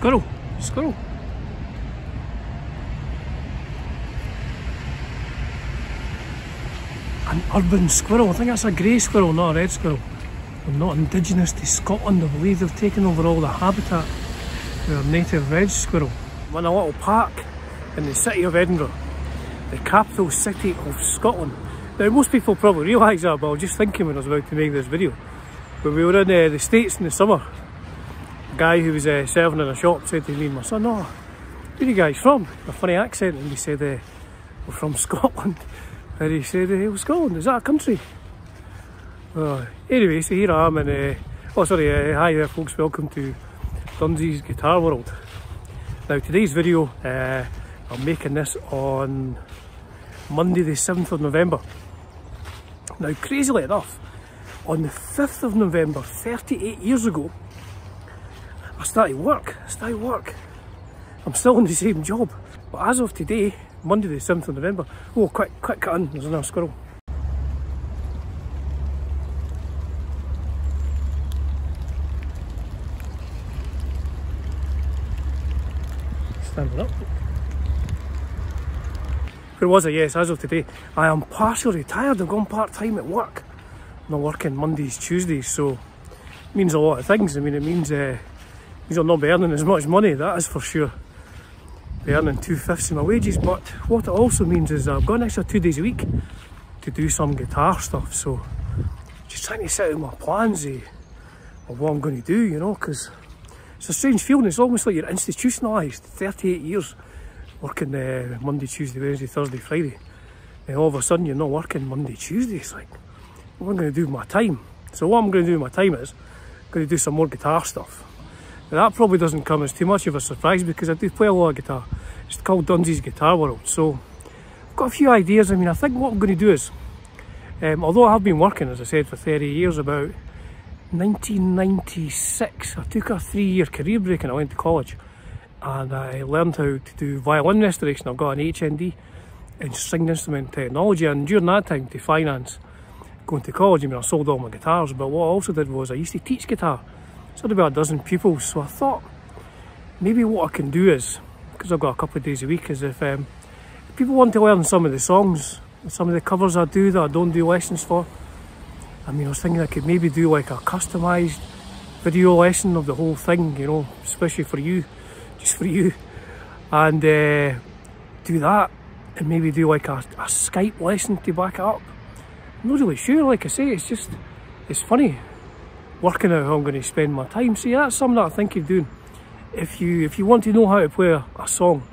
Squirrel. Squirrel. An urban squirrel. I think that's a grey squirrel, not a red squirrel. They're not indigenous to Scotland. I believe they've taken over all the habitat for a native red squirrel. I'm in a little park in the city of Edinburgh, the capital city of Scotland. Now most people probably realise that, but I was just thinking when I was about to make this video. When we were in the States in the summer, a guy who was serving in a shop said to me and my son, "Oh, where are you guys from?" A funny accent, and he said, "We're from Scotland." And he said, "Well, Scotland, is that a country?" Anyway, so here I am in, hi there folks, welcome to Dunsy's Guitar World. Now today's video, I'm making this on Monday the 7th of November. Now crazily enough, on the 5th of November, 38 years ago, I started work. I'm still in the same job, but as of today, Monday the 7th of November, oh quick cut in, there's another squirrel. Standing up. Where was I? Yes, as of today, I am partially retired. I've gone part-time at work. I'm working Mondays, Tuesdays, so it means a lot of things. I mean, it means I'll not be earning as much money, that is for sure. Be earning 2/5 of my wages, but what it also means is I've got an extra 2 days a week to do some guitar stuff, so just trying to set out my plans of what I'm going to do, you know, because it's a strange feeling. It's almost like you're institutionalised. 38 years working Monday, Tuesday, Wednesday, Thursday, Friday, and all of a sudden you're not working Monday, Tuesday. It's like, what am I going to do with my time? So what I'm going to do with my time is I'm going to do some more guitar stuff. Now that probably doesn't come as too much of a surprise because I do play a lot of guitar. It's called Dunsy's Guitar World. So I've got a few ideas. I mean, I think what I'm going to do is, although I have been working, as I said, for 30 years, about 1996, I took a 3-year career break and I went to college. And I learned how to do violin restoration. I've got an HND in stringed instrument technology, and during that time, to finance going to college, I mean, I sold all my guitars, but what I also did was I used to teach guitar. So I had about a dozen pupils, so I thought maybe what I can do is, because I've got a couple of days a week, is if people want to learn some of the songs, some of the covers I do that I don't do lessons for, I mean, I was thinking I could maybe do like a customised video lesson of the whole thing, you know, especially for you, just for you, and do that, and maybe do like a Skype lesson to back it up. I'm not really sure, like I say, it's funny working out how I'm going to spend my time. So yeah, that's something that I think of doing. If you want to know how to play a song,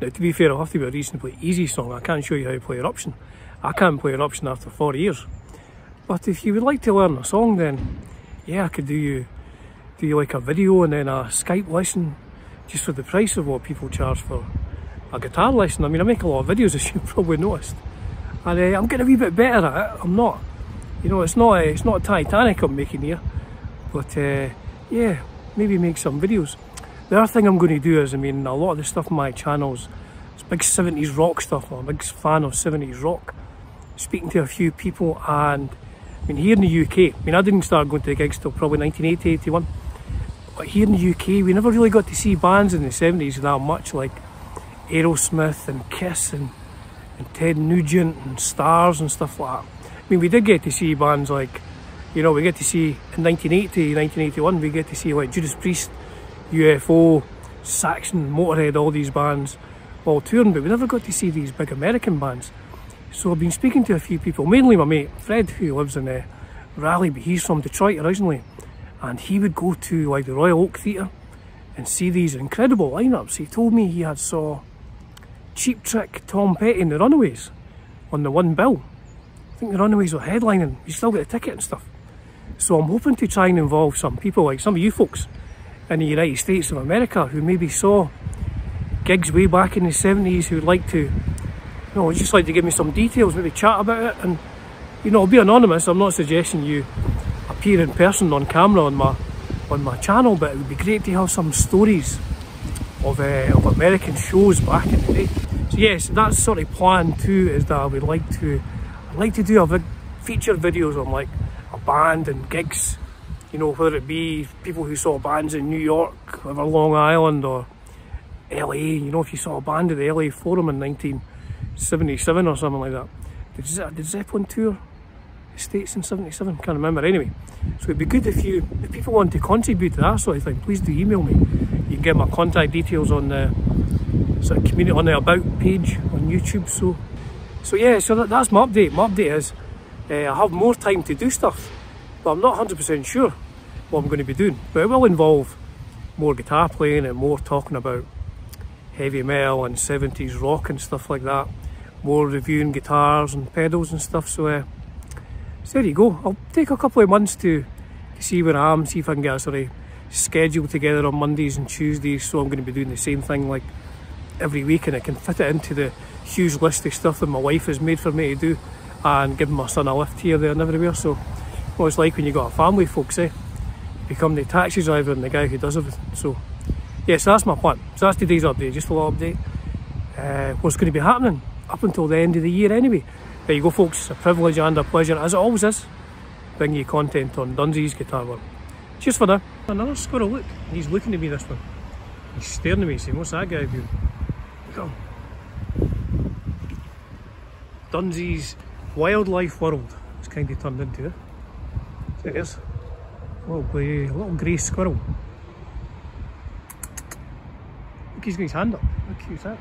now to be fair, it'll have to be a reasonably easy song. I can't show you how to play Eruption. I can't play Eruption after 40 years. But if you would like to learn a song, then yeah, I could do like a video and then a Skype lesson, just for the price of what people charge for a guitar lesson. I mean, I make a lot of videos, as you've probably noticed, and I'm getting a wee bit better at it. I'm not, you know, it's not Titanic I'm making here, but yeah, maybe make some videos. The other thing I'm going to do is, I mean, a lot of the stuff on my channels, it's big 70s rock stuff. I'm a big fan of 70s rock. Speaking to a few people, and I mean, here in the UK, I mean, I didn't start going to the gigs till probably 1980, 81. But here in the UK, we never really got to see bands in the 70s that much, like Aerosmith and Kiss and Ted Nugent and Stars and stuff like that. I mean, we did get to see bands like, you know, we get to see in 1980, 1981, we get to see like Judas Priest, UFO, Saxon, Motorhead, all these bands all touring, but we never got to see these big American bands. So I've been speaking to a few people, mainly my mate Fred, who lives in Raleigh, but he's from Detroit originally, and he would go to like the Royal Oak Theatre and see these incredible lineups. He told me he had saw Cheap Trick, Tom Petty and the Runaways on the one bill. I think the Runaways were headlining. You still get a ticket and stuff. So I'm hoping to try and involve some people, like some of you folks in the United States of America who maybe saw gigs way back in the 70s, who'd like to, you know, just like to give me some details, maybe chat about it. And you know, I'll be anonymous. I'm not suggesting you appear in person on camera on my channel, but it would be great to have some stories of American shows back in the day. So yes, that's sort of plan too, is that I would like to do a big feature videos on like a band and gigs You know, whether it be people who saw bands in New York, over Long Island, or LA. You know, if you saw a band at the LA Forum in 1977 or something like that. Did Zeppelin tour the States in 77? Can't remember. Anyway, so it'd be good if people want to contribute to that sort of thing, please do email me. You can get my contact details on the sort of community, on the About page on YouTube. So yeah, so that's my update. My update is I have more time to do stuff, but I'm not 100% sure what I'm going to be doing. But it will involve more guitar playing and more talking about heavy metal and 70s rock and stuff like that. More reviewing guitars and pedals and stuff. So there you go. I'll take a couple of months to see where I am, see if I can get a sort of schedule together on Mondays and Tuesdays. So I'm going to be doing the same thing like every week, and I can fit it into the huge list of stuff that my wife has made for me to do, and giving my son a lift here, there and everywhere. So what it's like when you got a family, folks, you become the taxi driver and the guy who does everything. So yes, that's my plan. So that's today's update, just a little update. What's going to be happening up until the end of the year anyway. There you go, folks. It's a privilege and a pleasure, as it always is, bringing you content on Dunsy's Guitar World. Cheers for now. Another squirrel, look. He's looking at me, this one. He's staring at me saying, what's that guy doing? Look at him. Dunsy's wildlife world. It's kind of turned into it. There it is. A little grey squirrel. Look, he's got his hand up. How cute is that?